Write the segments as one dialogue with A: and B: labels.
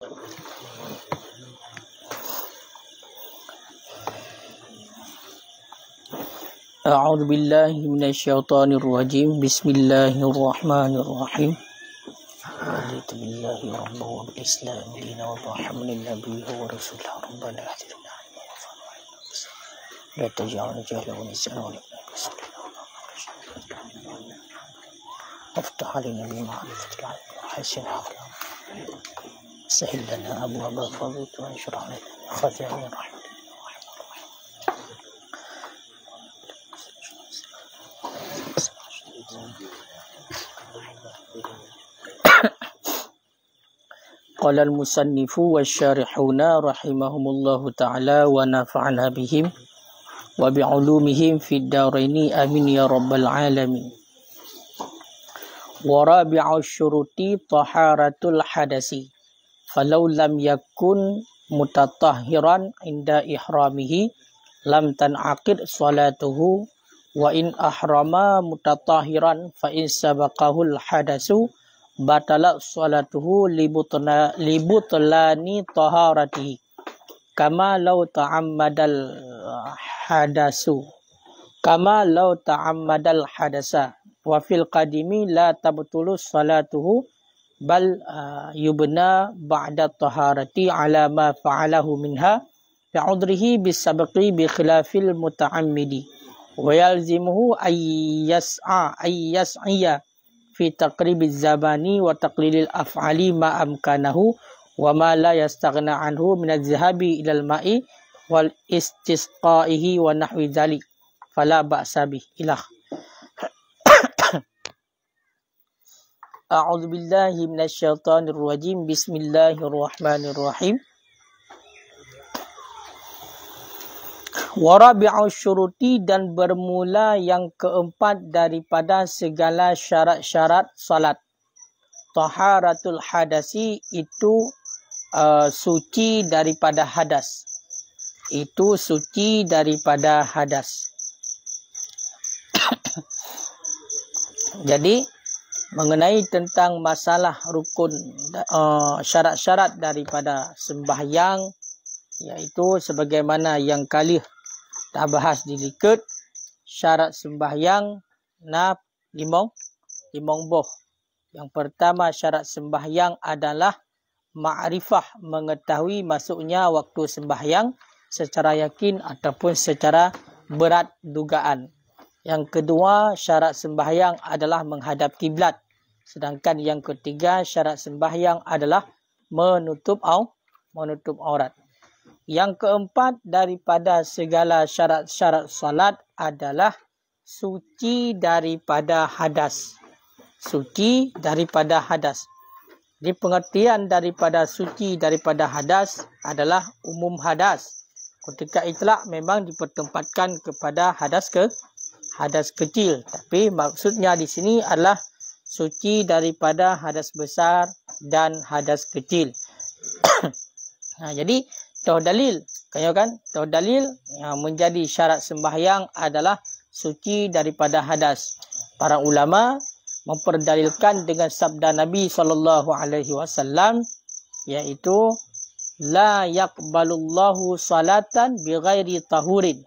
A: A'udzu billahi minasyaitonir rajim. Bismillahirrahmanirrahim. Raditu billahi rabban wa bil islam dinan wa Muhammadin nabiyyan wa rasulan. Rabbana atina la taj'alna jahlan wa nisyan wa افتح علينا بمعرفة العلم وحسن أخلاقنا سهل لنا أبواب فضلك وانشر علينا خزائن رحمتك. قال المصنف والشارحون رحمهم الله تعالى ونفعنا بهم وبعلومهم في الدارين آمين يا رب العالمين. ورابع الشروط طهارة الحدث فلو لم يكن متطهرا عند إحرامه لم تنعقد صلاته وإن أحرم متطهرا فإن سبقه الحدث بطل صلاته لبطلان طهارته كما لو تعمد الحدث وفي القديم لا تبطل صلاته بل يبنى بعد الطهارة على ما فعله منها بعذره بالسبق بخلاف المتعمد ويلزمه أن يسعى في تقريب الزمان وتقليل الأفعال ما أمكنه وما لا يستغنى عنه من الذهاب إلى الماء والاستسقائه ونحو ذلك فلا بأس به. A'udzu billahi minasyaitonir rajim. Bismillahirrahmanirrahim. Warabi'u syuruti, dan bermula yang keempat daripada segala syarat-syarat salat. Taharatul hadasi, itu suci daripada hadas. Itu suci daripada hadas. Jadi mengenai tentang masalah rukun syarat-syarat daripada sembahyang, iaitu sebagaimana yang kali kita bahas sedikit, syarat sembahyang limong boh. Yang pertama syarat sembahyang adalah ma'rifah, mengetahui masuknya waktu sembahyang secara yakin ataupun secara berat dugaan. Yang kedua, syarat sembahyang adalah menghadap kiblat. Sedangkan yang ketiga, syarat sembahyang adalah menutup aurat. Yang keempat daripada segala syarat-syarat salat adalah suci daripada hadas. Suci daripada hadas. Di pengertian daripada suci daripada hadas adalah umum hadas. Ketika itlak memang dipertempatkan kepada hadas kecil, tapi maksudnya di sini adalah suci daripada hadas besar dan hadas kecil. Jadi tauh dalil yang menjadi syarat sembahyang adalah suci daripada hadas. Para ulama memperdalilkan dengan sabda Nabi SAW, yaitu la yaqbalullahu salatan bighairi tahurin.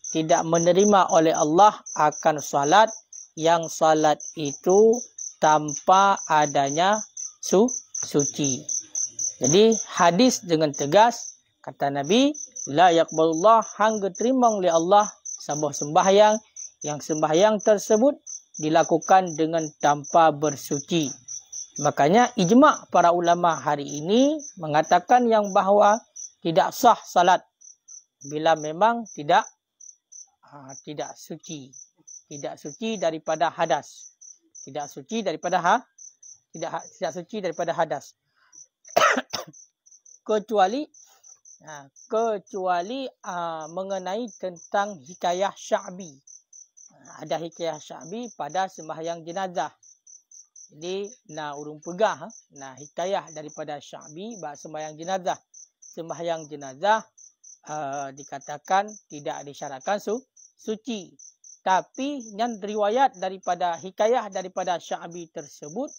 A: Tidak menerima oleh Allah akan salat yang salat itu tanpa adanya suci. Jadi hadis dengan tegas kata Nabi, la yaqbalullah, hangga terima oleh Allah sebuah sembahyang yang sembahyang tersebut dilakukan dengan tanpa bersuci. Makanya ijma' para ulama hari ini mengatakan yang bahawa tidak sah salat bila memang tidak suci daripada hadas. Tidak suci daripada hadas. kecuali mengenai tentang hikayah sya'bi. Ada hikayah sya'bi pada sembahyang jenazah. Jadi urung pegah hikayah daripada sya'bi bab sembahyang jenazah. Sembahyang jenazah dikatakan tidak disyaratkan suci. Tapi yang riwayat daripada hikayah daripada Sya'bi tersebut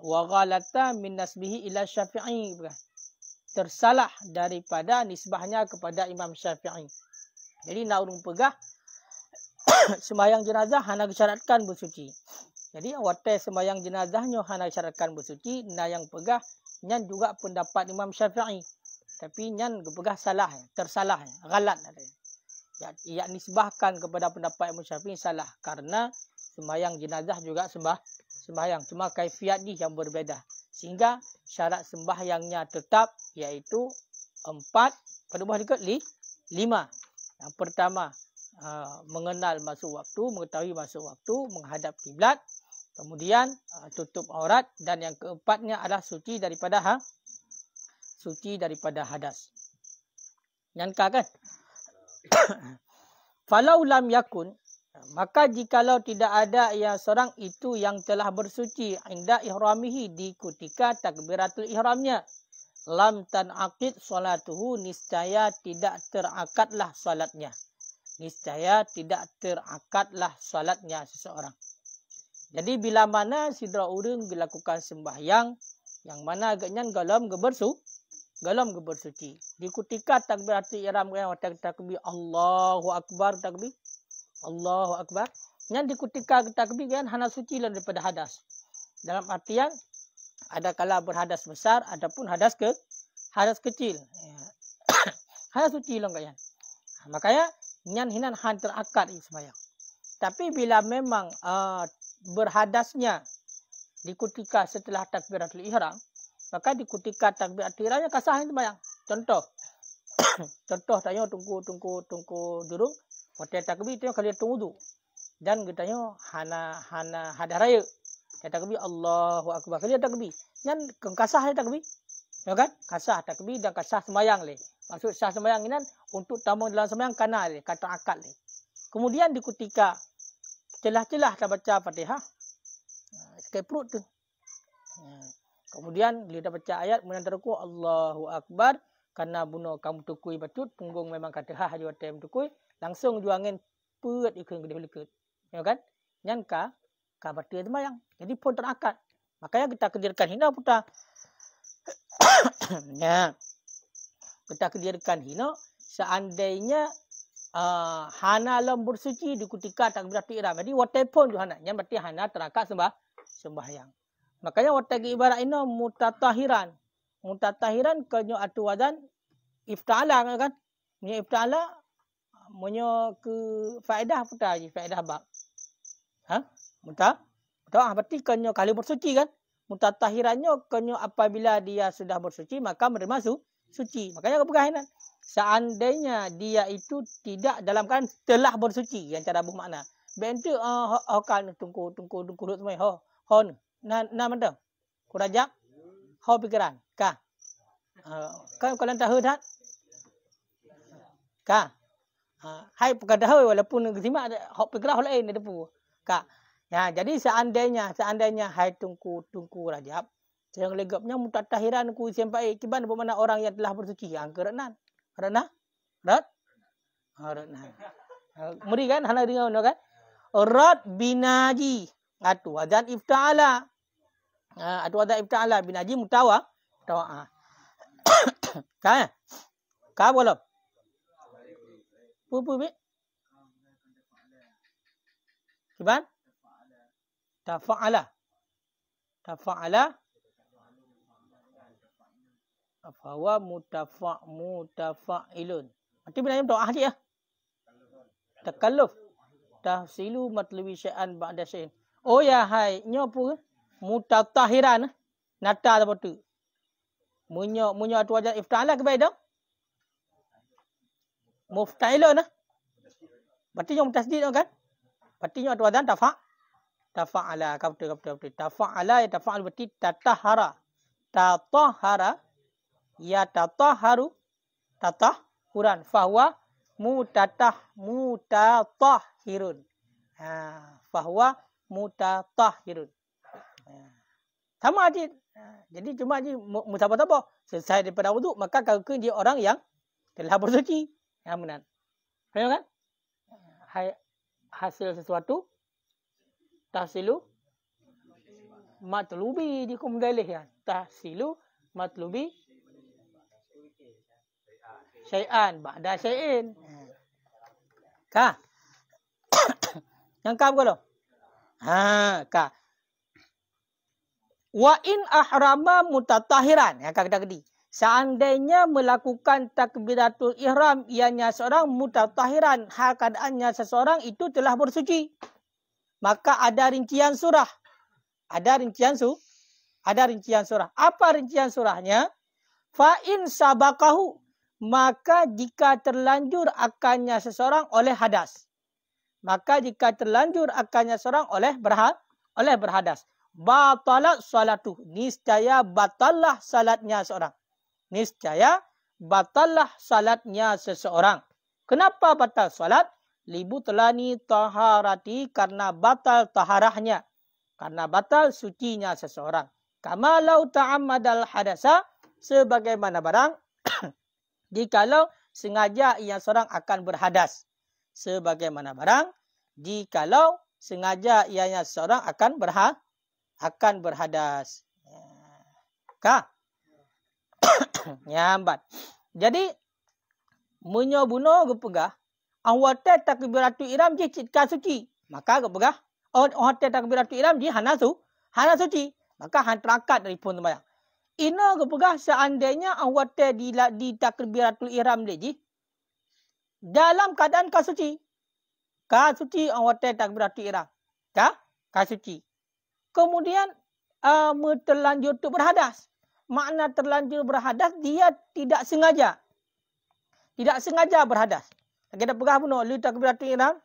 A: wa ghalata min nasbihi ila Syafi'i, tersalah daripada nisbahnya kepada Imam Syafi'i. Jadi nak urung pegah sembahyang jenazah hana disyaratkan bersuci. Jadi watai sembahyang jenazahnya hana disyaratkan bersuci, na yang pegah nyan juga pendapat Imam Syafi'i. Tapi nyan pegah salah, tersalah, galat ada. Ya nisbahkan kepada pendapat Imam Syafi'i salah karena sembahyang jenazah juga sembahyang, cuma kaifiat ni yang berbeza. Sehingga syarat sembahyangnya tetap iaitu 4, pada buah dekat 5. Yang pertama, mengenal masuk waktu, mengetahui masuk waktu, menghadap kiblat, kemudian tutup aurat, dan yang keempatnya adalah suci daripada hadas. Nyankah kan? Falau lam yakun, maka jikalau tidak ada yang seorang itu yang telah bersuci inda ihramihi, di ketika takbiratul ihramnya, lam tanaqid salatuhu, niscaya tidak terakadlah salatnya. Niscaya tidak terakadlah salatnya seseorang. Jadi bila mana sidra urang dilakukan sembahyang yang mana agaknya galam bersuci. Di ketika takbiratul ihram yang takbir Allahu akbar, takbir Allahu akbar. Yang di ketika takbir kan hana suci daripada hadas. Dalam artian ada kala berhadas besar ataupun hadas kecil. Hadas suci lah kan. Makanya nyan hinan han terakad sembahyang. Tapi bila memang berhadasnya di ketika setelah takbiratul ihram, maka di ketika takbiratul ihramnya kasah sembahyang. Contoh tanya tunggu durung waktu takbir itu kalau dia tunggu dan katanya hana hadah raya. Dia takbir Allahu akbar. Kalau dia takbir, nyan kasah dia takbir. Ya kan? Kasah takbir dan kasah sembahyang le. Maksud sah sembahyang ini untuk tamu dalam sembahyang kana le, kata akad le. Kemudian di ketika celah-celah dah baca Fatihah, sekali perut tu. Kemudian dia dah baca ayat menandaku Allahu akbar, karena bunuh kamu tukui batut, punggung memang kata ha haji watem tukui, langsung juangin put ikut gede-gede. Ya kan? Nyan ka baca sembahyang. Jadi pun terakad. Makanya kita kerjakan hina putar. Ya. Kita kerjakan hina seandainya hana lam bersuci di ketika takbiratul ihram. Jadi watai pun tu hana. Yang berarti hana terakad sembahyang. Makanya watai ibarat ini mutatahiran. Mutatahiran kenyo atu wadan ifta'ala kan? Punya ifta'ala punya ke faedah putar je, faedah bab. Berarti kenyo kali bersuci kan? Mutatahirannya kenyo apabila dia sudah bersuci maka menerima suci. Makanya kepegahinan. Seandainya dia itu tidak dalam keadaan telah bersuci, yang cara bermakna. Bentu kan tunggu semai hon. Na mana? Kurajak ho pikiran. Ka. Kan kalau tahu dah. Ka. Hai perkara tahu walaupun simak ho pikiran ho lain depu. Ka. Ya, jadi seandainya hai tunggu rajab, yang legapnya mutatahiran ku sampai kiban bermakna orang yang telah bersuci yang kerenan. Rat. Muri kan hana dengar kan? Rat binaji. Atu adan ifta'ala. Atu adan ifta'ala binaji mutawa. Kan? Ka boleh. Pupu bi. Kiban? Tafa'ala. Fahuwa mutafa'ilun. Nanti bilangnya doa je ya. Takalluf. Tahsilu matlubi syai'an ba'da syai'in. Oh ya hai. Nyo apa? Mutatahiran. Nata apa tu? Munyo atu wajah ifta'ala ke baik dong? Mufta'ilun lah. Berarti yang tasdid kan? Berarti yang atu wajah tafa'ala. Betul. Tafa'ala ya tafa'al berarti tatahara. Tatahara. Ya tataharu tatahuran fahuwa mutatahhirun. Fahuwa mutatahhirun. Sama aja. Jadi cuma aja musabah-sabah. Selesai daripada wuduk maka kau dia orang yang telah bersuci. Yang benar. Faham kan? Hasil sesuatu tahsilu matlubi dikum dalih kan. Tahsilu matlubi syai'an ba'da syai'in. Ka. Yang ka bukan? Ka. Wa in ahrama mutatahiran. Yang ka tadi. Seandainya melakukan takbiratul ihram ianya seorang mutatahiran, hal keadaannya seseorang itu telah bersuci. Maka ada rincian surah. Ada rincian surah. Apa rincian surahnya? Fa in sabaqahu, maka jika terlanjur akannya seseorang oleh hadas. Maka jika terlanjur akannya seseorang oleh berhadas. Batalat salatuh, niscaya batallah salatnya seorang. Niscaya batallah salatnya seseorang. Kenapa batal salat? Libutlani taharati, karena batal taharahnya. Karena batal sucinya seseorang. Kama lau ta'ammadal hadasa, sebagaimana barang jikalau sengaja ia seorang akan berhadas. Sebagaimana barang jikalau sengaja ianya seorang akan berhadas. Kah? Nyambat. Jadi menyobuno gepegah awate takbiratul ihram ji citka suci. Maka gepegah awate takbiratul ihram ji hana suci. Maka han terangkat dari pun sembahyang. Ina gepegah seandainya awate di takbiratul ihram ji dalam keadaan ka suci. Ka suci awate takbiratul ihram. Ka suci. Kemudian terlanjur tu berhadas. Makna terlanjur berhadas, dia tidak sengaja. Tidak sengaja berhadas. Kita pegah pun, lu takbiratul ihram.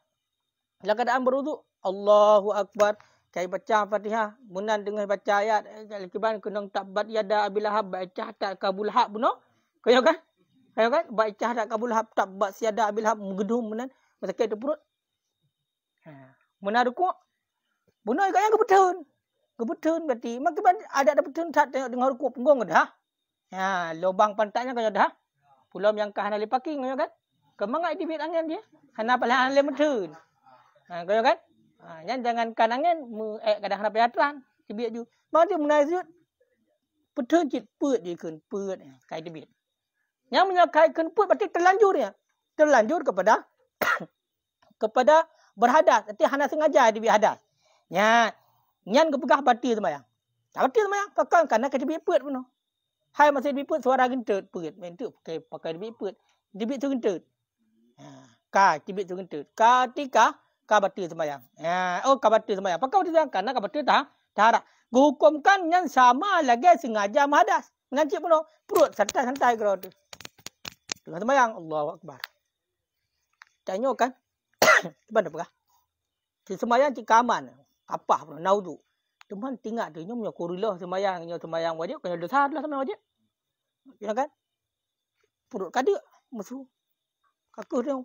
A: Dalam keadaan berwuduk, Allahu Akbar. Kai baca Fatihah. Munan dengar baca ayat. Al-Kiban kunung tabbat yada abil lahab. Baca tak kabul hak pun. Kaya kan? Baca tak kabul hak. Tabbat siada abil lahab. Menggedum munan. Masakit tu perut. Munan rukuk. Bunuh kat yang kebetun. Kebetun berarti. Maka ada betun tak tengok dengar rukuk punggung dah. Lubang pantatnya kaya dah. Pulau yang kah hana lepaking kaya kan? Kemangat dibit angin dia. Hana palah hana betun. Kaya kan? Jangan kan angin kadang hana payatran. Dibit ju. Mak dia menazut. Betun cit put dia kan. Put kai dibit. Yang menyakaikan put berarti terlanjur ya. Terlanjur kepada kepada berhadas. Berarti hana sengaja dibit hadas. Nyan kepegah batil sembahyang. Tak batil sembahyang. Kakak kerana kena dibit put pun. Hai masih dibit put suara gentut put. Mentut pakai dibit put. Dibit tu gentut. Ka dibit tu gentut. Ketika ka batil sembahyang. Ka batil sembahyang. Pakai batil sembahyang kerana ka batil taharak. Hukumkan yang sama lagi sengaja mahadas. Mengancik pun perut santai-santai kalau tu. Tengah sembahyang. Allahu Akbar. Tanya kan? Mana pegah? Sembahyang cik kaman. Apa pun naudu. Teman tinggal tu nyom kurilah sembahyang wajib kena dosa lah sembahyang wajib. Ya kan? Perut kada musuh. Kakuh dia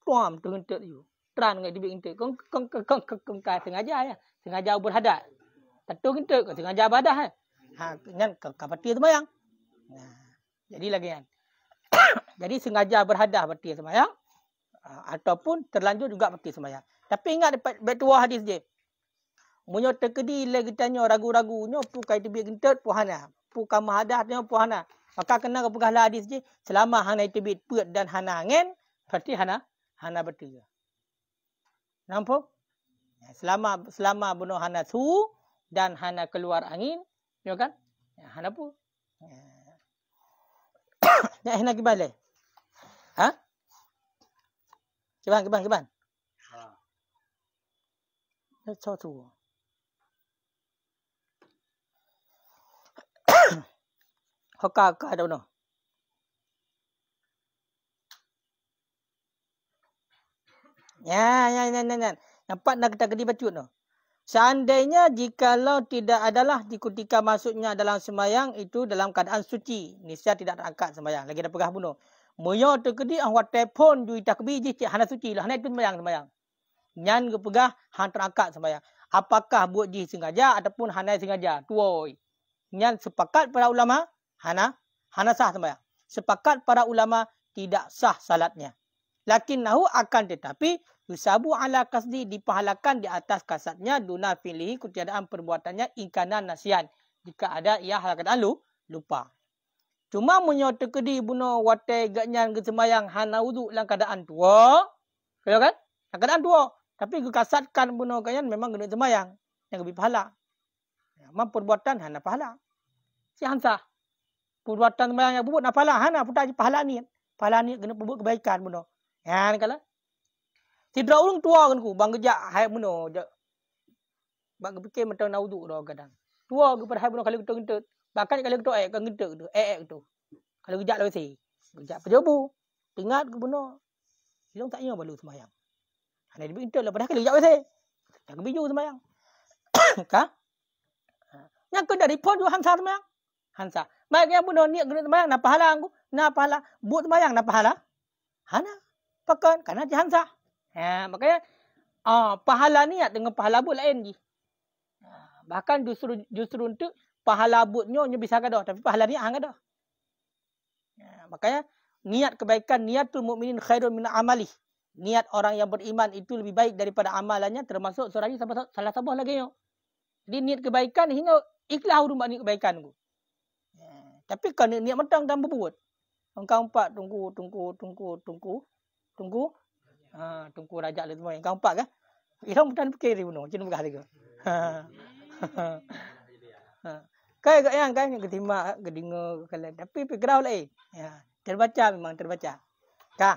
A: tuam tengentut you. Tran ngai dibik entut. Kong sengaja ya. Sengaja berhadat. Tentu entut kau sengaja badah. Ngan kapati sembahyang. Jadi lagi kan. Jadi sengaja berhadas berarti sembahyang ataupun terlanjur juga berarti sembahyang. Tapi ingat baik tua hadis je. Munyo terkedi lagi tanya ragu-ragu nyo pu kai tebik gentut puhana. Pu kamahadah nyo puhana. Maka kena kepegahlah hadis je selama hana tebik put dan hana angin berarti hana betul. Nampak? Selama bunuh hana suhu dan hana keluar angin, ya kan? Hana pu. Ya hana gibale. Kiban. That's tu. Hokka ada no. Ya. Nampak nak kita kedi bacut no. Seandainya jikalau tidak adalah di ketika masuknya dalam sembahyang itu dalam keadaan suci, niscaya tidak terangkat sembahyang. Lagi dah pegah bunuh. Moyo terkedi awak telefon ju takbir je hana suci lah. Hana itu sembahyang. Nyan ke pegah han terangkat sembahyang. Apakah buat ji sengaja ataupun hana sengaja? Tuoi. Nyan sepakat para ulama hana sah sembahyang. Sepakat para ulama tidak sah salatnya. Lakinnahu akan tetapi Yusabu ala kasdi, dipahalakan di atas kasatnya, duna fi'lihi, ketiadaan perbuatannya, ingkana nasian. Jika ada ia hal keadaan lupa. Cuma munyo tekedi buno wate gaknyan ke sembayang hana wudu dalam keadaan tua. Kalau kan? Dalam keadaan tua. Tapi kasatkan buno gaknyan memang kena sembayang. Yang lebih pahala. Memang perbuatan hana pahala. Si Hansa. Perbuatan sembayang yang buat nak pahala. Hana putar pahala ni. Pahala ni kena buat kebaikan buno. Ya kalau. Tidak orang tua kan ku. Bang kejak hai buno. Bang fikir macam nak wudu dah kadang. Tua kepada hai buno kalau kita bahkan kalau kita kan kita tu tu kalau kejap lah si kejap pejabu ingat ke benar hilang tak ingat balu sembahyang ana dia kita lah padahal kalau kejap si tak biju sembahyang ka yang ke dari pon hansa sembahyang hansa mai yang benar niat guna sembahyang nak pahala aku nak pahala buat sembahyang nak pahala hana pakan karena di hansa makanya pahala niat dengan pahala buat lain ji bahkan justru untuk pahala butnya bisa kada tapi pahala niat hang kada. Makanya niat kebaikan, niatul mukminin khairun min amali. Niat orang yang beriman itu lebih baik daripada amalannya, termasuk surahnya salah sabah lagi yo. Jadi niat kebaikan hingga ikhlas urung niat kebaikan ku. Tapi kalau niat metang tanpa buat. Engkau empat tunggu. Tunggu rajak le semua. Engkau empat kan? Irang bukan fikir buno, cuma begah lagi. Kai kat yang kan ketima kedinga kalau tapi pikrau lain. Ya, terbaca memang terbaca. Ka.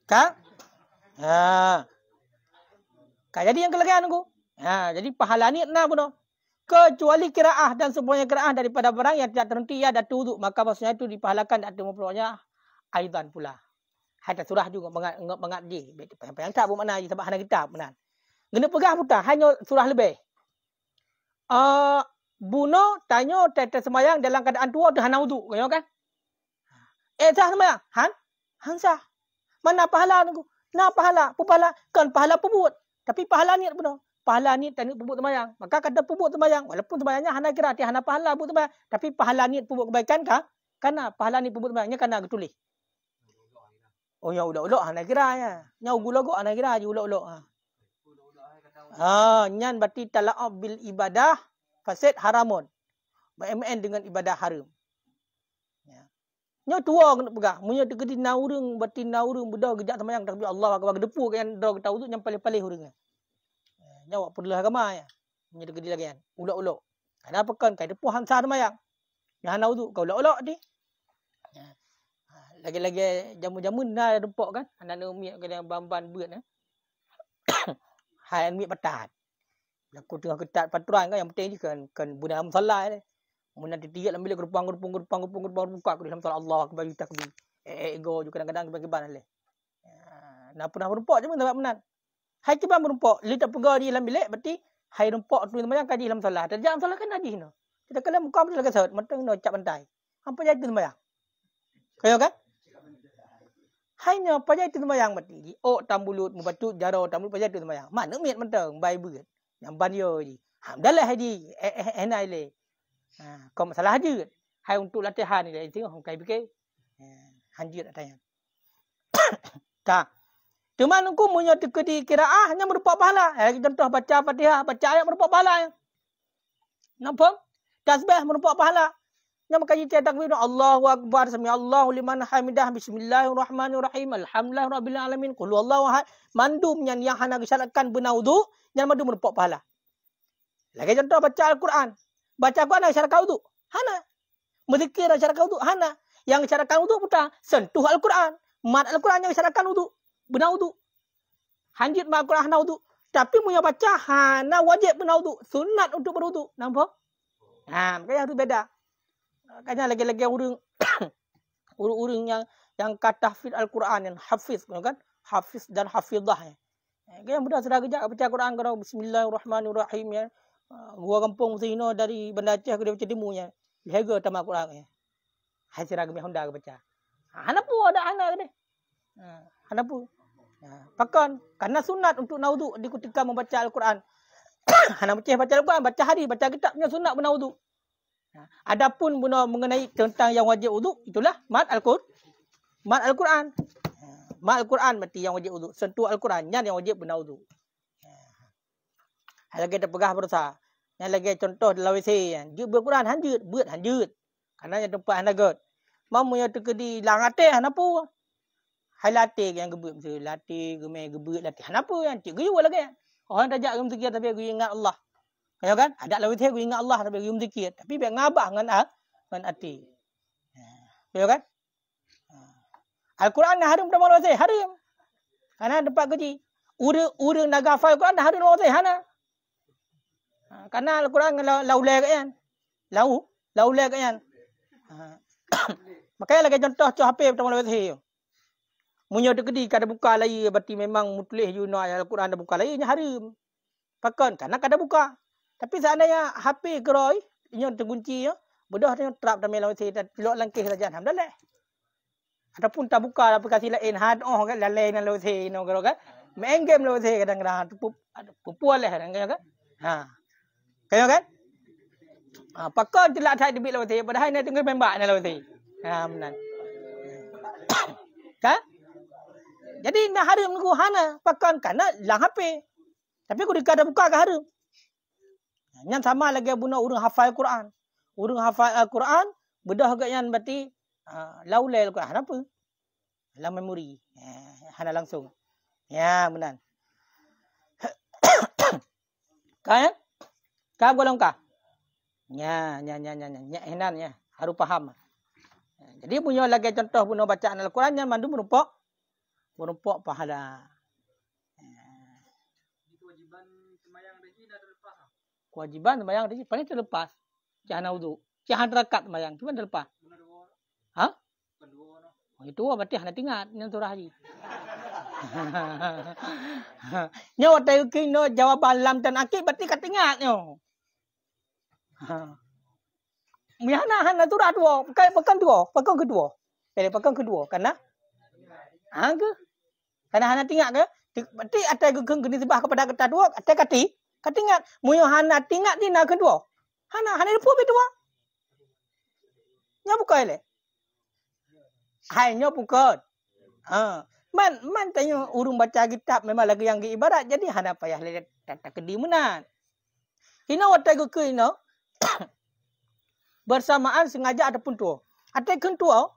A: Ka? Ha. Ka jadi yang kelegaan aku. Jadi pahala ni nak pun. Kecuali qiraah dan semuanya qiraah daripada barang yang tidak terhenti ya datu wuduk, maka maksudnya itu dipahalakan datu mempeloknya aidan pula. Ada surah juga mengaji. Yang tak bermakna je sebab hana kitab benar. Kena pegang putar hanya surah lebih. Buno tanya tete semayang dalam keadaan tua tu hana wudu, kau kan? Sah semayang. Sah. Mana pahala aku? Nah pahala, pahala kan pahala pebut. Tapi pahala ni apa? Pahala ni tak ni pebut semayang. Maka kata pebut semayang, walaupun semayangnya hana kira hana pahala pebut semayang, tapi pahala ni pebut kebaikan kah? Karena pahala ni pebut semayangnya kena tulis. Oh ya ulok-ulok hana kira ya. Nya ugu-logo hana kira je ulok-ulok. Nyan berarti tala'ab bil ibadah fasid haramun. Bermain dengan ibadah haram. Nya tua kena pegang. Munya tegedi naurung berarti naurung bedah gejak semayang takbir Allah akbar depu kan dah tahu tu yang paling-paling hurungnya. Nya awak perlu agama ya. Munya tegedi lagi kan. Ulok-ulok. Kenapa kan kai depu hansa semayang. Yang hana wudu kau ulok-ulok ni. Lagi-lagi jamu-jamu na dempok kan. Anak umi kena bamban beut hai ambil patat. Aku tengah ketat paturan kan yang penting je kan budak dalam salat ni. Mun nanti tiap ambil gerupang buka aku dalam salat Allah akbar takbir. Ego juga kadang-kadang keban leh. Nak pernah berempok je pun tak benar. Hai keban berempok, li tak pegang di dalam bilik berarti hai rempok tu sembahyang kaji dalam salat. Dan dalam salat kan haji no. Kita kala muka betul kesat, matang no cap pantai. Apa jadi sembahyang? Kaya kan? Hanya pada itu sembahyang mati. Tambulut membatuk jaro tambulut pada itu sembahyang. Mana miat mentang bai beut. Yang banyo ji. Hamdalah haji. Enai le. Kau masalah haji. Hai untuk latihan ni dah tengok kai fikir. Hanjir nak tanya. Tak. Cuma aku punya tekedi qiraah hanya merupakan pahala. Contoh baca Fatihah, baca ayat merupakan pahala. Nampak? Tasbih merupakan pahala. Yang mengkaji takbir Allahu akbar sami Allahu liman hamidah bismillahirrahmanirrahim alhamdulillahirabbil alamin qul huwallahu ahad mandum yang hana disyaratkan benar wudu yang mandum merupakan pahala. Lagi contoh baca Al-Quran. Baca Al-Quran syaratkan wudu. Hana. Berzikir syaratkan wudu. Hana. Yang syaratkan wudu putar sentuh Al-Quran. Mat Al-Quran yang syaratkan wudu. Benar wudu. Hanjit mat Al-Quran hana wudu. Tapi punya baca hana wajib benar wudu. Sunat untuk berwudu. Nampak? Makanya itu beda. Makanya lagi-lagi urung yang kata tahfiz Al-Quran yang hafiz kan? Hafiz dan hafizah. Yang mudah sudah kejap baca Al-Quran kalau bismillahirrahmanirrahim ya. Gua kampung Sino dari Banda Aceh ke dia baca demunya. Lega tamat Al-Quran ya. Hai sirah ke Honda ke baca. Hana pu ada anak ni. Hana pu. Pakan karena sunat untuk naudu di ketika membaca Al-Quran. Hana baca Al-Quran, baca hadis, baca kitabnya sunat beraudu. Adapun mengenai tentang yang wajib wudu itulah mat Al-Quran. Mat Al-Quran. Mak Al-Quran mesti yang wajib wudu. Sentuh Al-Quran yang wajib benar wudu. Lagi kita pegah berusaha. Yang lagi contoh dalam WC kan. Jut Al-Quran hanjut, buat hanjut. Karena yang tempat hanagot. Mamu yang terkedi lang latih hanapa? Hai latih yang gebut mesti latih gemai gebut latih hanapa kan? Cik geyu lagi. Orang tajak gum zikir tapi gue ingat Allah. Kaya kan? Ada lawan gue ingat Allah tapi gue zikir. Tapi biar ngabah dengan hati. Kaya kan? Al-Quran dah harum dah malu saya, harum. Karena tempat kerja. Ura naga hafal Al-Quran dah harum malu saya, hana. Karena Al-Quran laulai kan. Laulai kan. Makanya lagi contoh HP pertama malu saya. Munyo terkedi kada buka lagi berarti memang mutlih juna Al-Quran dah buka lagi nya harum. Pakon karena kada buka. Tapi seandainya HP keroi, inyo terkunci ya. Bodoh tengok terap dalam malu saya telok langkih saja alhamdulillah. Ataupun tak buka aplikasi lain had kan lalai nan lo the no kan main game lo the kadang-kadang pupuan lah kadang-kadang kan kaya kan pakon celak thai debit lo the padahal ni tengah membak nan lo the benar kan jadi nak harum ku hana pakon kana lang HP tapi ku dikada buka ke harum yang sama lagi guna urang hafal Quran Al-Quran bedah agaknya berarti laulai Al-Quran apa? Dalam memori. Hana langsung. Ya, benar. Kan? Kau golong kah? Ya. Enan ya. Harus paham. Jadi punya lagi contoh punya bacaan Al-Quran yang mandu merupak pahala.
B: Kewajiban sembahyang rezeki dah terlepas.
A: Kewajiban sembahyang rezeki paling terlepas. Jangan wudu. Jangan rakaat sembahyang. Cuma terlepas. Ha? Itu berarti hana tingat yang surah haji. Nyo tahu kino jawaban lam dan akid berarti kat tingat nyo. Hana surah dua, pekan kedua. Pekan kedua karena ke? Karena hana tingat ke? Berarti ada gegeng geni sebah kepada kata dua, ada katingat. Muyo hana tingat di nak kedua. Hana lepo kedua. Nya buka le. Hai nyo buka. Man tanya urung baca kitab memang lagi yang ibarat jadi hana payah le tak kedi menan. Kino watai ku kino bersamaan sengaja ataupun tua. Ate kun tua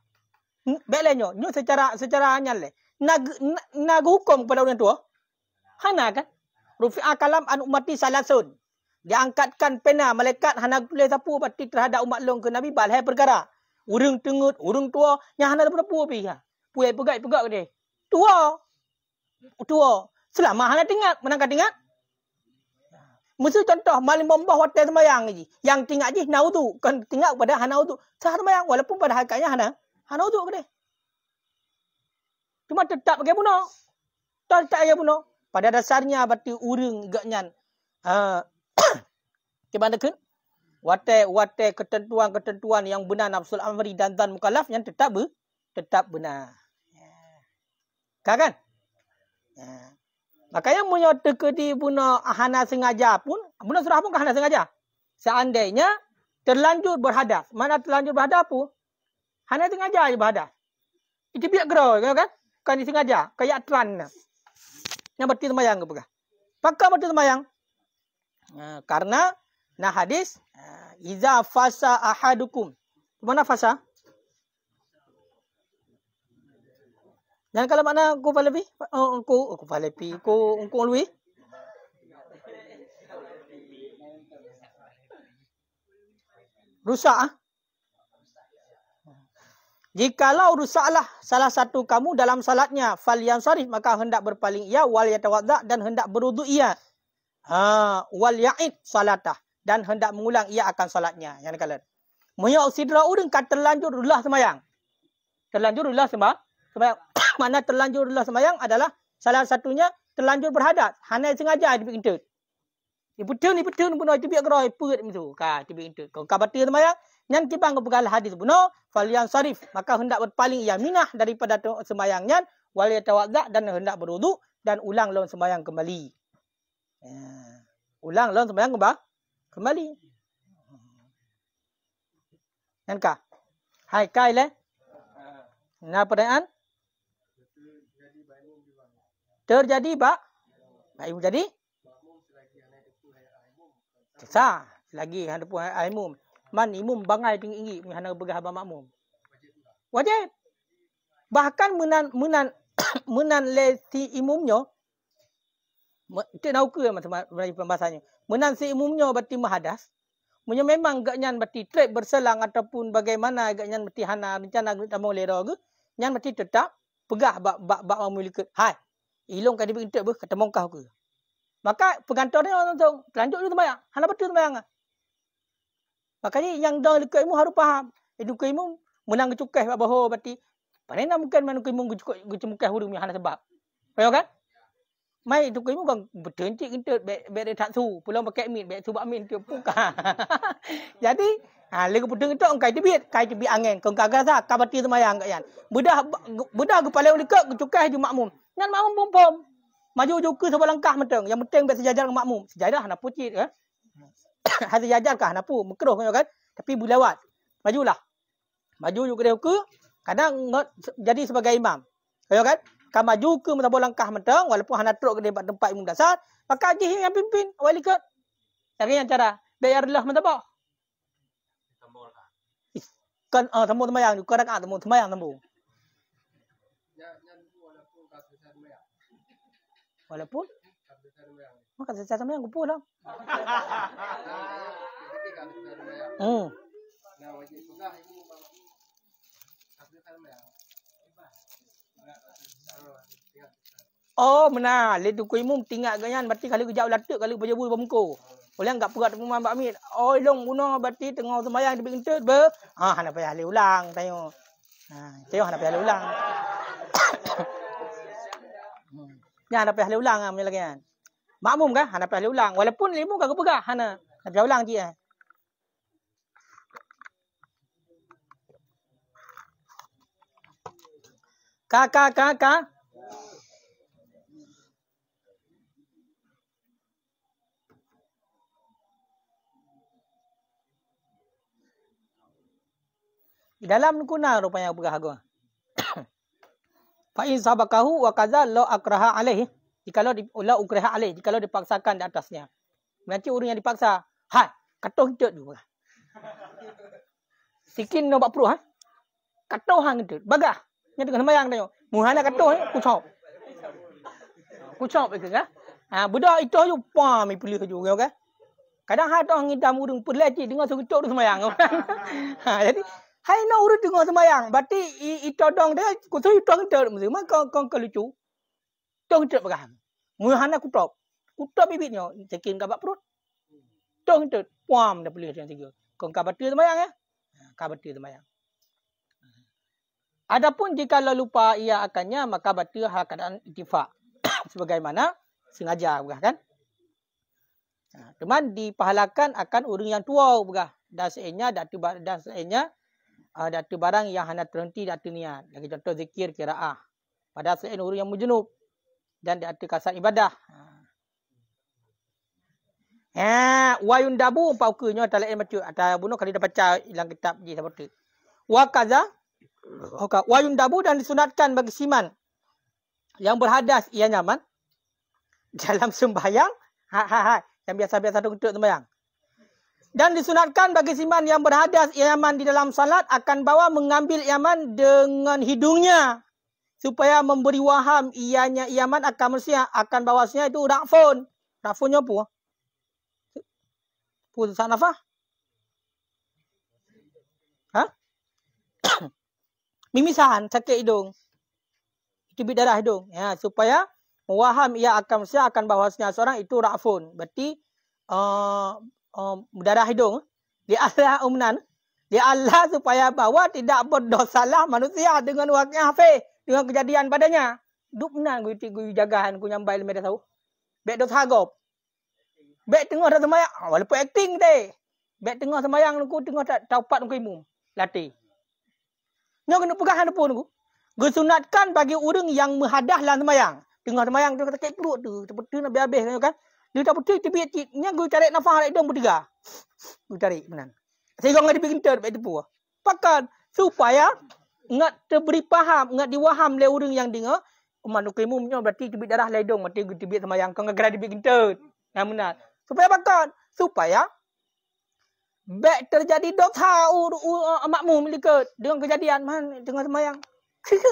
A: belenyo nyo secara anyal le. Nag hukum kepada orang tua. Hana kan? Rufi'a kalam an ummati salasun. Diangkatkan pena malaikat hana tulis apa berarti terhadap umat long ke Nabi balai perkara. Urung tengut, urung tua, yang hana daripada pua pi ha. Puai pegak dia. Tua. Selama hana tingat, menangkan tingat. Mesti contoh maling bombah hotel sembayang je. Yang tingat je hana wudu, kan tingat pada hana wudu. Sah sembayang walaupun pada hakikatnya hana wudu ke dia. Cuma tetap pakai bunuh. Tak pakai bunuh. Pada dasarnya berarti urung gaknyan. Gimana kan? Watai ketentuan yang benar nafsul amri dan zan mukallaf yang tetap benar. Kan? Makanya munyo tekedi buna hana sengaja pun, buna surah pun hana sengaja. Seandainya terlanjur berhadas. Mana terlanjur berhadas pun? Hana sengaja je berhadas. Itu biak gerau kan? Kan disengaja, kayak tran. Yang berarti sembahyang ke pegah. Pakam berarti sembahyang. Karena nah hadis iza fasa ahadukum. Mana fasa? Dan kalau mana ku palepi? Ku palepi, ku lui. Rusak. Jikalau rusaklah salah satu kamu dalam salatnya, falyansarif maka hendak berpaling ia wal yatawadda dan hendak berwudu ia. Wal ya'id salatah dan hendak mengulang ia akan salatnya. Yang kalian. Muya sidra udeng kat terlanjur ulah sembayang. Terlanjur ulah sembayang. Mana terlanjur ulah sembayang adalah salah satunya terlanjur berhadas. Hana sengaja dibikin tut. Ni betul pun itu biar geroi put itu. Ka dibikin tut. Kau kabati sembayang nyan kibang kepegal hadis buno fal yang sarif maka hendak berpaling ia minah daripada sembayangnya wal yatawadda dan hendak berwudu dan ulang lawan sembayang kembali. Ulang lawan sembayang kembali. Nankah? Hai kai le. Nah pertanyaan? terjadi ibu jadi sah lagi hana pun imum man imum bangai tinggi hana begah ba makmum wajib bahkan menan le si imumnya itu nak ke macam bahasanya menan si imumnya berarti mahadas punya memang gaknyan berarti trip berselang ataupun bagaimana gaknyan berarti hana rencana tamu lera ke nyan berarti tetap pegah bak memiliki hai ilong kadi berintip ber kata mongkah ke maka pengantar dia orang tahu lanjut dulu sembahyang hana betul sembahyang makanya yang dah dekat ilmu harus faham itu ke ilmu menang kecukai bahawa berarti panena mungkin manu ke ilmu kecukai hurung hana sebab faham kan mai itu ke ilmu kan bertencik intip be tak su pulang pakai min be su bak min tu buka jadi lego puteng itu kai tebit angin kau kagak sah kabati sembahyang kat yan budah kepala dekat kecukai di makmum ngan makmum pom maju ke sebelah langkah menteng yang penting be sejajar dengan makmum sejajar hana pucit kan hanya sejajar kah hana pu makruh kan tapi bulawat majulah maju juga dia ke kadang jadi sebagai imam kan kan maju ke sebelah langkah menteng walaupun hana teruk ke tempat imam dasar maka haji yang pimpin wali ke cari yang cara bayarlah mentabah kan sambung sembahyang juga rakaat sambung sembahyang sambung walaupun maka secara sembahyang kupu lah oh benar le tu kuimum tinggal ganyan berarti kali kejap latuk kali berjebul bamko boleh enggak perat pengumuman Pak Amit oh long guna berarti tengah sembahyang di pintu ber hana payah le ulang tengok tengok hana payah le ulang ya hana payah le ulang macam lagi kan makmum kan hana payah le ulang walaupun ilmu kagak pegah hana payah ulang je Kakak. Di dalam kuna rupanya berhaga. Fa in sabakahu wa kaza la akraha alaih. Jikalau la ukraha alaih, jikalau dipaksakan di atasnya. Nanti orang yang dipaksa, hai, katoh hidup juga. Sikin no bak pro ha. Katoh hang hidup. Bagah. Nya dengan sembahyang tengok. Muhana katoh kucop. Kucop ke kan? Budak itu ju pam pilih juga kan. Kadang hak orang ngidam urang peleci dengar suruh tu sembahyang. Jadi hai nak urut dengar sembahyang. Berarti itu dong dia kutu itu ngidam mesti mak kau lucu. Tong hidup bagah. Muhana kutop. Kutop bibitnya cekin kabak perut. Tong hidup pam dah pilih yang tiga. Kau kabati sembahyang ya. Kabati sembahyang. Adapun jika lupa ia akannya maka batil keadaan ittifaq sebagaimana sengaja bukan kan? Teman dipahalakan akan orang yang tua bukan dan seenya datu barang yang hanya terhenti datu niat. Lagi contoh zikir qiraah. Pada seen orang yang mujunub dan datu kasar ibadah. Wa yundabu paukunya talain baca atau bunuh kali dah baca dalam kitab je seperti. Wa kaza wayun dabu dan disunatkan bagi siman yang berhadas ia nyaman dalam sembahyang yang biasa-biasa tu untuk sembahyang dan disunatkan bagi siman yang berhadas ia nyaman di dalam salat akan bawa mengambil iaman dengan hidungnya supaya memberi waham ianya iaman akan manusia akan bawasnya itu rafunnya apa putusan nafas mimisan sakit hidung. Kibit darah hidung. Ya, supaya mewaham ia akan bahawasanya seorang itu ra'fun. Berarti darah hidung. Di Allah umnan. Di Allah supaya bahawa tidak berdosalah manusia dengan wakil hafiz. Dengan kejadian padanya. Duk benar gue jagahan gue nyambai lemah dah tahu. Bek dos hagop. Bek tengah dah sembahyang. Walaupun acting teh. Bek tengah sembahyang aku tengah tak taupat aku imum. Latih. Nyo kena pegang pun aku. Gesunatkan bagi orang yang menhadah dalam sembahyang. Tengah sembahyang tu kata perut tu, seperti nak habis kan. Dia tak betul tibit nya gue cari nafas dak hidung bertiga. Gue cari benar. Sehingga ngadi bikin ter baik tepu. Pakan supaya ngat terberi faham, ngat diwaham oleh orang yang dengar Umat nukimumnya berarti tibit darah ledong. Mati tibit semayang. Kau ngagara tibit gentut. Yang benar. Supaya bakal. Supaya. Baik terjadi dosa makmum likut. Dengan kejadian. Man, tengah semayang.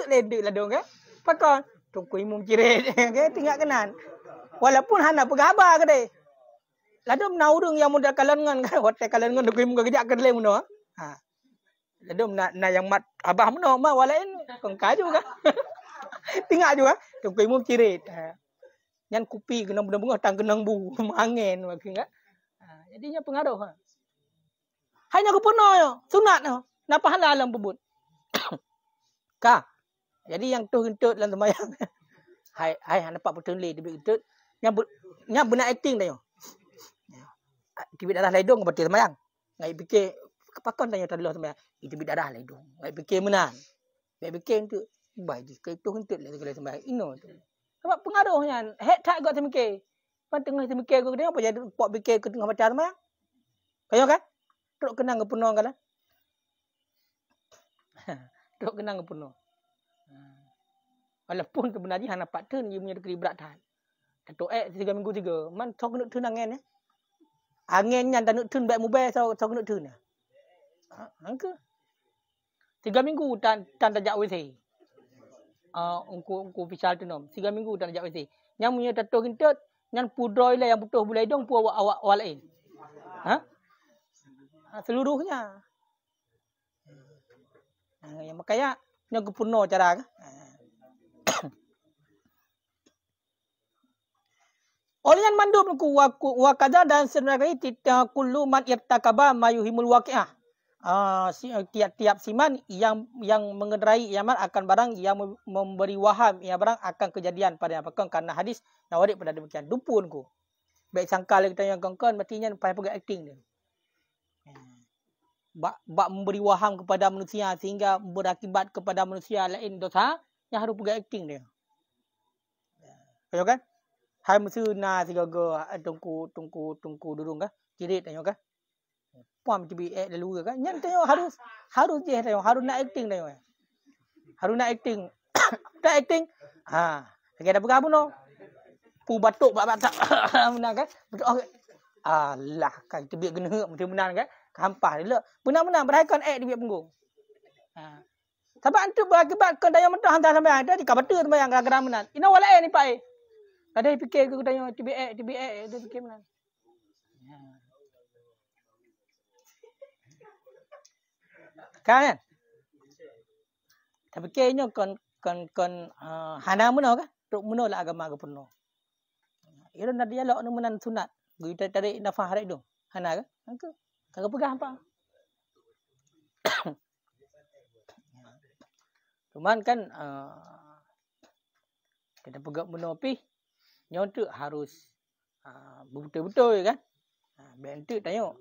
A: Ledek lah dong. Bakal. Tungku imum cirit. Tinggal kenan. Walaupun hana pegabar ke deh. Lalu menaurung yang muda kalangan. Hotel kalangan. Tungku imum kejak ke dalam. Lalu nak yang mat abah mana. Walain. Kengkaj juga. Tinggal juga. Tungku imum cirit. Yang kupi kena bunga-bunga. Tang kenang bu. Angin. Jadinya pengaruh. Hanya kepunah. Sunat. Napa halal dalam pebut. Kah. Jadi yang tu hentut dalam semayang. Hai nampak betul le tibik hentut. Yang benar acting dah yo. Tibik darah ledong betul semayang. Ngai fikir kepakon tanya tadi semayang. Tibik darah ledong. Ngai fikir menan. Ngai fikir hentut. Baik ke tu hentut le kalau semayang. Ino tu. Sebab pengaruhnya. Hek tak gak semikir. Pan tengah semikir aku tengok apa jadi pok fikir ke tengah baca semayang. Kayo kan? Tok kenang ke penuh kan? Tok kenang ke penuh. Walaupun sebenarnya hana pak turn dia punya keri berat tahan. Tok 3 minggu 3. Man sok nak turn angin Angin yang tak nak turn baik mobile sok nak turn. Angka. 3 minggu tan tajak WC. Ungku official tu nom. 3 minggu tan tajak WC. Yang punya tato kentut, yang pudroi lah yang putus bulai dong pu awak lain. Seluruhnya. Yang makanya yang kepuno cara kan. Olian mandub wa kada dan sebenarnya kullu man irtakaba mayuhimul waqi'ah. Tiap-tiap siman yang mengendarai iaman akan barang yang memberi waham ia barang akan kejadian pada apa karena hadis nawarik pada demikian dupun ku. Baik sangkal kita yang kongkon mestinya pai pegang acting dia. Bak memberi waham kepada manusia sehingga berakibat kepada manusia lain dosa yang harus pegang acting dia. Tahu kan? Hai musuh na sigaga tungku durung kah? Cirit tengok kah? Puam tibi lalu kan? Yang tengok harus je tengok harus nak acting tengok. Harus nak acting. Tak acting. Lagi ada pegang pun pu batuk batak benar kan? Betul. Alah kan tibi kena mesti benar kan? Kampah dia. Benar-benar berhaikan tibi punggung. Sebab antu berakibat ke daya mentah hantar sampai ada di kabatu sampai yang gara-gara benar. Ina walai ni pak. Ada fikir ke tanya TBA dia fikir mana? Kan? Tapi kayaknya kon hana mana kan? Tok mana lah agama ke penuh. Ira nak dialog nu menan sunat. Kita tarik nafah hari tu. Hana kan? Angka. Kagak pegang apa? Cuman kan kita pegang benda api. Nyontuk harus betul-betul kan. Bentuk tengok.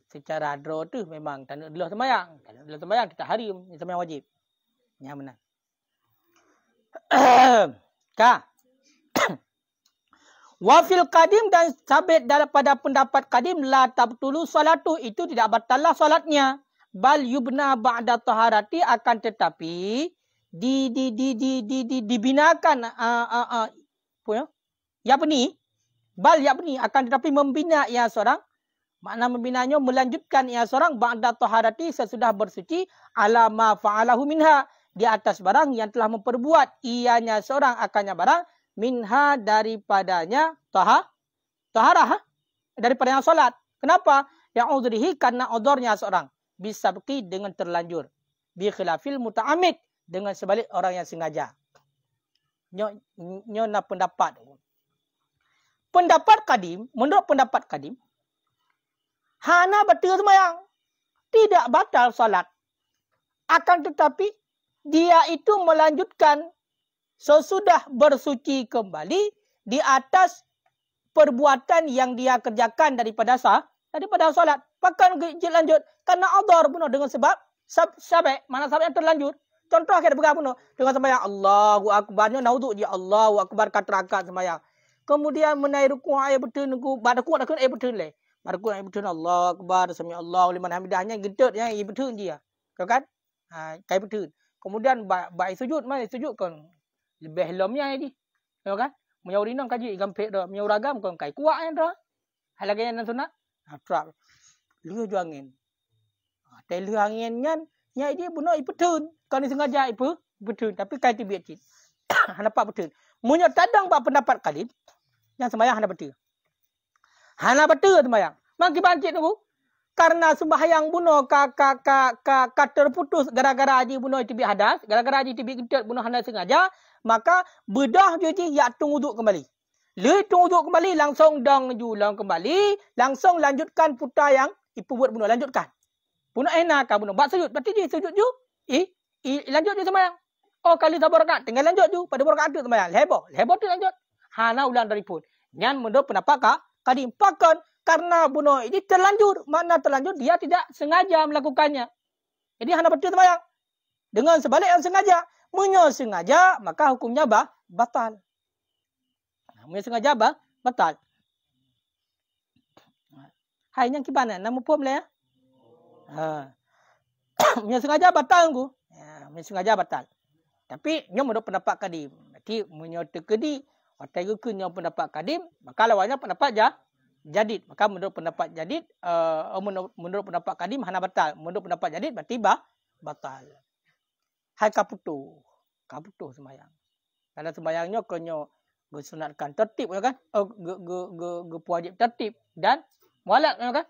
A: Secara draw tu memang tak nak delah sembahyang. Kalau delah sembahyang kita hari sembahyang wajib. Yang benar. Ka. Wafil qadim dan sabit daripada pendapat qadim la tabtulu salatu itu tidak batallah salatnya. Bal yubna ba'da taharati akan tetapi dibinakan bal yabni akan tetapi membina ia seorang. Makna membinanya melanjutkan ia seorang ba'da taharati sesudah bersuci ala ma fa'alahu minha di atas barang yang telah memperbuat ianya seorang akannya barang minha daripadanya taharah daripadanya solat. Kenapa? Yang udhrihi karena odornya seorang bisa beki dengan terlanjur bi khilafil muta'ammid dengan sebalik orang yang sengaja. Nyo na pendapat. Pendapat kadim, menurut pendapat kadim, hana betul sembahyang. Tidak batal salat. Akan tetapi, dia itu melanjutkan sesudah bersuci kembali di atas perbuatan yang dia kerjakan daripada salat. Bahkan lanjut. Karena adhar bunuh dengan sebab sabek. Mana sabek yang terlanjur. Contoh kita pegang bunuh. Dengan sembahyang Allahu Akbarnya nauduk dia Allahu Akbar kat sembahyang. Kemudian menaik ruku' ayat betul nunggu. Pada ruku' nak kena ayat betul leh. Pada ruku' ayat betul Allah Akbar. Sami Allahu liman hamidahnya. Gentut yang ayat betul dia. Kau kan? Kayak betul. Kemudian baik sujud. Mana sujud kan? lebih lomnya ini. Ya kan? Menyau rinang kaji gampek dah. Menyau ragam kau kai kuat yang dah. Halagay nan sunat. Trap. Lừa juangin. Tapi lừa angin nyan. Nya dia bunuh ipetun. Kau ni sengaja ipetun. Tapi kai tibet cit. Hanapak betul. Munya tadang bak pendapat kadim. Yang sembahyang hana betul. Hana betul sembahyang. Maki bancit tu. Karena sembahyang bunuh ka terputus gara-gara haji bunuh tibik hadas. Gara-gara haji tibik gentet bunuh hana sengaja. Maka bedah je ya tung uduk kembali. Le tung uduk kembali langsung dang julang kembali. Langsung lanjutkan putar yang ipu buat bunuh. Lanjutkan. Bunuh enak ka bunuh. Bak sujud. Berarti dia sujud ju. Lanjut je sembahyang. Oh kali tak berkat. Tinggal lanjut ju. Pada berkat tu sembahyang. Lebo tu lanjut. Hana ulang dari pun. Nyan menurut pendapat kadim. Pakan. Karena bunuh ini terlanjur. Makna terlanjur dia tidak sengaja melakukannya. Jadi hana betul sembahyang. Dengan sebalik yang sengaja. Munya sengaja, maka hukumnya batal. Munya sengaja batal. Hai yang kibana, nama pun boleh ya? Munya sengaja batal ku. Munya sengaja batal. Tapi nyo menurut pendapat kadim. Nanti munya tekedi, watai ku nyo pendapat kadim, maka lawannya pendapat jadid. Maka menurut pendapat jadid, menurut pendapat kadim hana batal. Menurut pendapat jadid berarti batal. Hai kaputu sembahyang. Kalau sembahyangnya konyo bersunatkan tertib ya kan? Wajib tertib dan mualaf ya kan?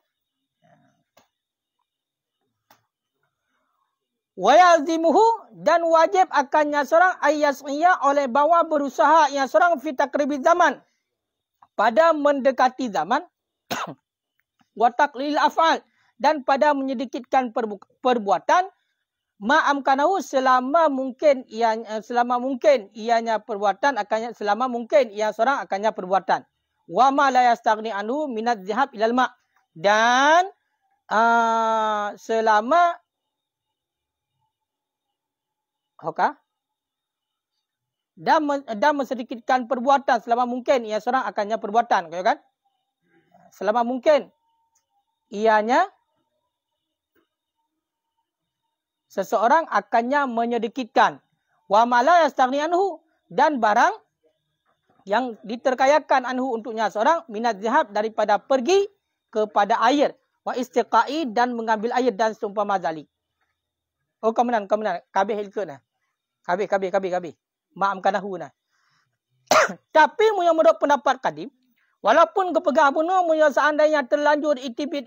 A: Wayazimuhu dan wajib akannya seorang ayasnya oleh bawa berusaha yang seorang fi takribi zaman pada mendekati zaman wa taqlil af'al dan pada menyedikitkan perbuatan ma'amkanahu selama mungkin ianya perbuatan akannya selama mungkin ia seorang akannya perbuatan. Wa ma la yastaghni anhu minadz zihab ilal ma' dan selama dan mesedikitkan perbuatan selama mungkin ia seorang akannya perbuatan, kan? Selama mungkin ianya seseorang akannya menyedikitkan. Wa mala yastaghni anhu dan barang yang diterkayakan anhu untuknya seorang minat zihab daripada pergi kepada air. Wa istiqai dan mengambil air dan seumpama zalik. Oh kemenan. Kabeh hilke nah. Kabeh. Ma'amkanahu nah. Tapi yang menurut pendapat kadim, walaupun kepegah bunuh munya seandainya terlanjur itibit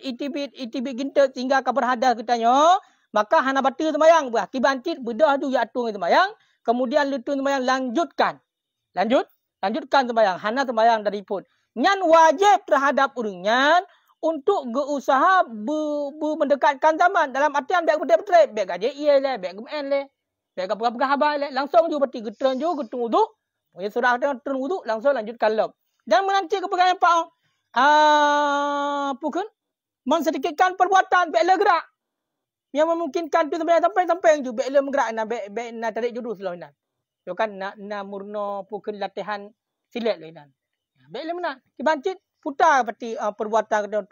A: gintet sehingga kabar hadas katanya, maka hana batal sembahyang. Akibantit bedah tu ya atung sembahyang. Kemudian lutun sembahyang lanjutkan sembahyang. Hana sembahyang dari pun. Nyan wajib terhadap urungan untuk berusaha mendekatkan zaman. Dalam artian baik betul-betul. Baik gaji iya le. Baik gemen le. Baik apa-apa habai le. Langsung ju berarti getran ju. Getung uduk. Punya surah getran uduk. Langsung lanjutkan lom. Dan menanti kepegangan pak. Pukul. Mensedikitkan perbuatan. Baik le gerak. Yang memungkinkan tu sampai ju baik le menggerak baik nak tarik jurus lah nan. Yo kan nak murno pukul latihan silat lah nan. Baik le menang. Kibancit putar seperti perbuatan kita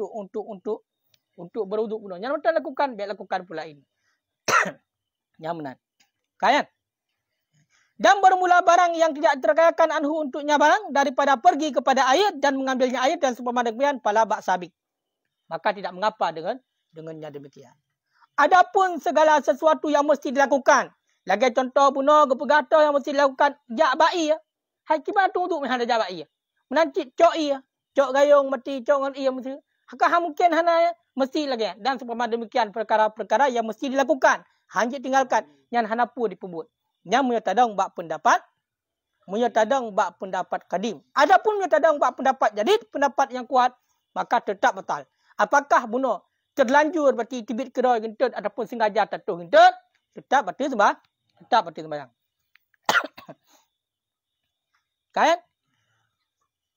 A: untuk beruduk bunuh. Yang betul lakukan, baik lakukan pula ini. Yang menang. Kan? Dan bermula barang yang tidak terkayakan anhu untuknya barang daripada pergi kepada air dan mengambilnya air dan seumpama demikian pala bak sabik. Maka tidak mengapa dengannya demikian. Adapun segala sesuatu yang mesti dilakukan. Lagi contoh bunuh gepegata yang mesti dilakukan. Jak ba'i ya. Hai kibat tu untuk menghadap jak ba'i ya. Menancik cok iya. Cok gayung mati cok ngan iya mesti. Hakah mungkin hana ya. Mesti lagi. Dan seumpama demikian perkara-perkara yang mesti dilakukan. Hanjit tinggalkan. Yang hana pun dipebut. Yang menyatadang bak pendapat. Menyatadang bak pendapat kadim. Adapun menyatadang bak pendapat jadid. Pendapat yang kuat. Maka tetap batal. Apakah bunuh terlanjur berarti tibit keroi gentut ataupun sengaja tatuh gentut, tetap batal sembahyang. Kan?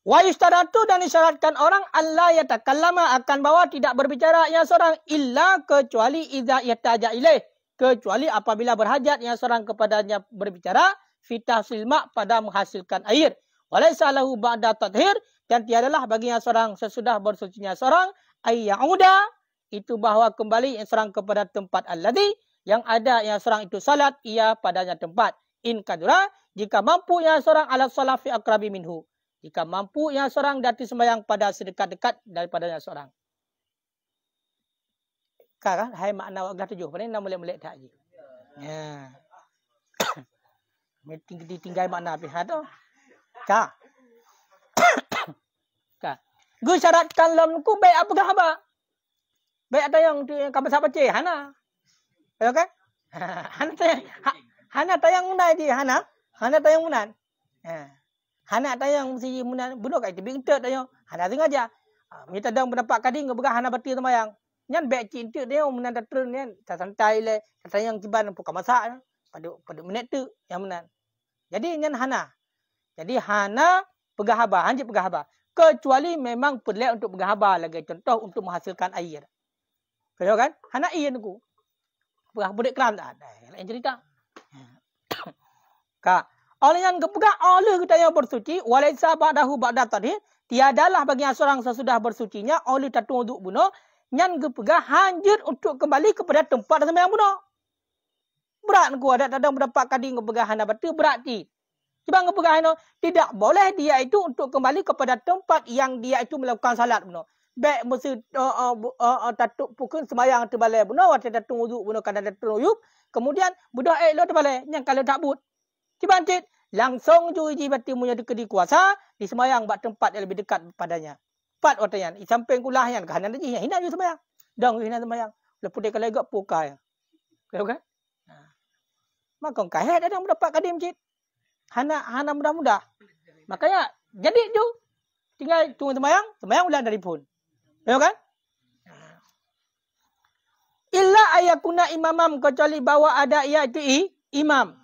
A: Wa yustaratu dan disyaratkan orang Allah yatakallama akan bahawa tidak berbicara yang seorang illa kecuali idza yataja ilaih, kecuali apabila berhajat yang seorang kepadanya berbicara fitah silma pada menghasilkan air. Walaysa lahu ba'da tathhir dan tiadalah bagi yang seorang sesudah bersucinya seorang ayyauda itu bahawa kembali yang serang kepada tempat alladhi yang ada yang serang itu salat ia padanya tempat in kadura Jika mampu yang seorang ala salat fi aqrabi minhu. Jika mampu yang seorang dati sembahyang pada sedekat-dekat daripada yang seorang. Kan hai makna waqlah 7. Pada nak molek-molek tak je. Ya. Tinggal makna pihak tu. Ka. Ka. Gu syaratkan lam ku baik apa haba. Baik ada yang kabar sahabat cik hana. Ya kan? Hana tayang munai je hana. Hana tayang munan. Hana tayang si munan bunuh kat tebing entet tayang. Hana sengaja. Minta dang pendapat kading gebegah hana bati temayang. Nyan baik cik entet dia munan datern nyan. Santai le tayang kiban pukak masak pada minit tu yang munan. Jadi nyan hana. Jadi hana pegahaba, hanjit pegahaba. Kecuali memang perlu untuk pegahaba lagi. Contoh untuk menghasilkan air. Kau kan? Hana air tu. Pegah budak keram tak ada. Lain cerita. Ka. Oleh yang kepegah oleh kita yang bersuci. Walaisa ba'dahu ba'da tadi. Tiadalah bagi seorang sesudah bersucinya. Oleh tatung untuk bunuh. Yang kepegah hanjit untuk kembali kepada tempat sembahyang bunuh. Berat ku ada tadang mendapat kading kepegah hana batu. Berat ti. Sebab kepegah itu tidak boleh dia itu untuk kembali kepada tempat yang dia itu melakukan salat bunuh. Baik mesti tatuk pukul sembahyang terbalik bunuh. Waktu tatung wuduk bunuh kadang tatung wuduk. Kemudian budak elok terbalik. Yang kalau tak but. Cibancit. Langsung juji bati punya di kuasa. Di sembahyang buat tempat yang lebih dekat padanya. Empat waktu di samping kulah yang kanan lagi. Hina je sembahyang. Dang hina sembahyang. Lepas dia kalau agak pukai. Tahu kan? Maka kaya ada yang mendapat kadim cik. Hana mudah-mudah. Makanya jadi tu tinggal tunggu sembahyang ulang dari pun. Tahu kan? Illa ayakuna imamam kecuali bahawa ada iaitu imam.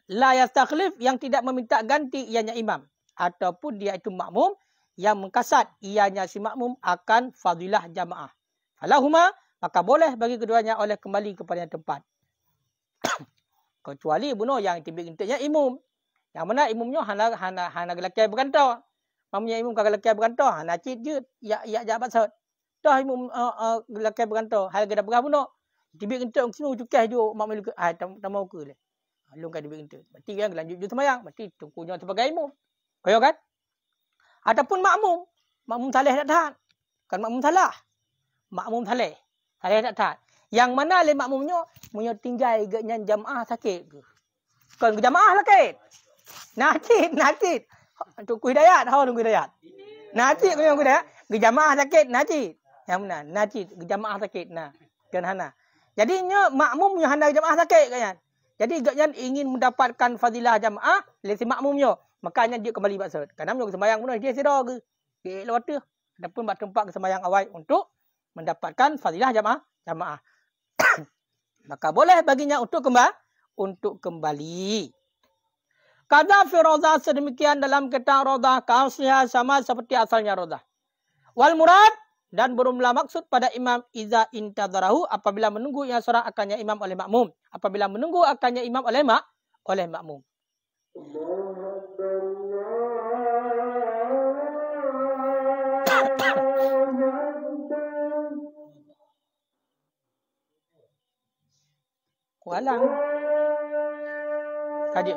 A: La yastakhlif yang tidak meminta ganti ianya imam. Ataupun dia itu makmum yang mengkasat ianya si makmum akan fadilah jamaah. Falahuma maka boleh bagi keduanya oleh kembali kepada tempat. Kecuali bunuh yang tibik-tibiknya imam. Yang mana imamnya hana gelakai berkantor. Mamanya imam kagak gelakai berkantor. Hana cid je. Ya jabat sahut. Dah imam gelakai berkantor. Hal gada berah bunuh. Tibik-tibik sini cukai je. Mak malu ke. Tak mau ke. Lungkai tibik-tibik. Berarti yang lanjut je semayang. Berarti tungkunya sebagai imam. Kaya kan? Ataupun makmum. Makmum salih tak tahan. Kan makmum salah. Makmum salih. Salih tak tahan. Yang mana le makmumnya punya tinggal dengan jamaah sakit ke. Kan jamaah sakit. Najid. Tunggu hidayat, tunggu hidayat. Najid punya hidayat. Jamaah sakit najid. Yang mana? Najid jamaah sakit nah. Kan hana. Jadinya makmum punya hana jamaah sakit kan. Jadi gaknya ingin mendapatkan fadilah jamaah le si makmumnya. Makanya dia kembali maksud. Karena dia sembahyang pun dia sedar ke. Dia lewat tu. Adapun buat tempat sembahyang awal untuk mendapatkan fadilah jamaah. Maka boleh baginya untuk kembali. Kada fi rodah sedemikian dalam ketang rodah kausnya sama seperti asalnya rodah. Wal murad dan berumlah maksud pada imam iza intadarahu apabila menunggu yang seorang akannya imam oleh makmum. Apabila menunggu akannya imam oleh makmum. Kualang. Tadi